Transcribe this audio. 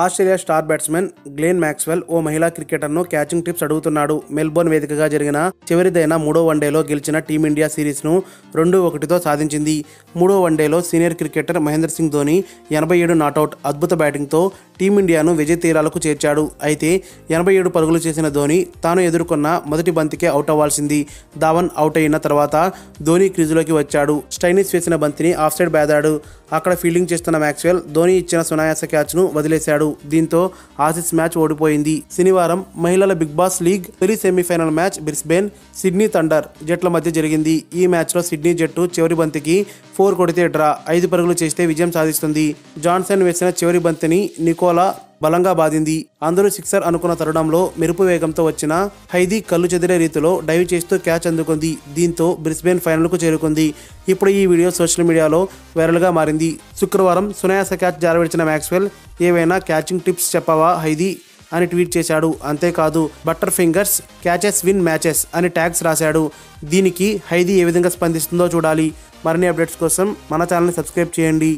Australia star batsmen Glenn Maxwell ఓ మహిళా క్రికెటర్ను క్యాచింగ్ టిప్స్ అడుగుతున్నాడు. మెల్బోర్న్ వేదికగా జరిగిన చివరిదైన మూడో వన్డేలో గెలిచిన టీమిండియా సిరీస్ను 2-1తో సాధించింది. మూడో వన్డేలో senior cricketer Mahendra Singh Dhoni 87 not out అద్భుత బ్యాటింగ్తో టీమిండియాను విజయ తీరాలకు చేర్చాడు. అయితే 87 పరుగులు చేసిన ధోని తాను ఎదుర్కొన్న మొదటి బంతికే అవుట్ అవ్వాల్సింది. ధావన్ అవుట్ అయిన తర్వాత ధోని క్రీజులోకి వచ్చాడు. స్టైనిస్ వేసిన బంతిని ఆఫ్ సైడ్ బాదాడు. అక్కడ ఫీల్డింగ్ చేస్తున్న మ్యాక్స్వెల్ ధోని ఇచ్చిన సునాయాస క్యాచ్ను వదిలేశాడు. దీంతో ఆసీస్ మ్యాచ్ ఓడిపోయింది. శనివారం మహిళల బిగ్ బాస్ లీగ్ తొలి semifinal match Brisbane Sydney thunder జట్ల మధ్య జరిగింది. ఈ మ్యాచ్లో సిడ్నీ జట్టు చివరి బంతికి 4 కొడితే డ్రా, 5 పరుగులు చేస్తే విజయం సాధిస్తుంది. జాన్సన్ వేసిన చివరి బంతిని నికోలా బలంగా బాదింది. అందరూ సిక్సర్ అనుకున్న తరుణంలో మెరుపు వేగంతో వచ్చిన హైదీ కళ్ళు చెదిరే రీతిలో డైవ్ చేస్తూ క్యాచ్ అందుకుంది. దీంతో బ్రిస్బేన్ ఫైనల్కు చేరుకుంది. ఇప్పుడు ఈ వీడియో సోషల్ మీడియాలో వైరల్గా మారింది. శుక్రవారం సునాయాస క్యాచ్ జారవిడిచిన మ్యాక్స్వెల్ ఏవైనా క్యాచింగ్ టిప్స్ చెప్పవా హైదీ అని ట్వీట్ చేశాడు. అంతేకాదు butter fingers catches win matches అని ట్యాగ్స్ రాశాడు. దీనికి హైదీ ఏ విధంగా స్పందిస్తుందో చూడాలి. మరిన్ని అప్డేట్స్ కోసం మన ఛానల్ని సబ్స్క్రైబ్ చేయండి.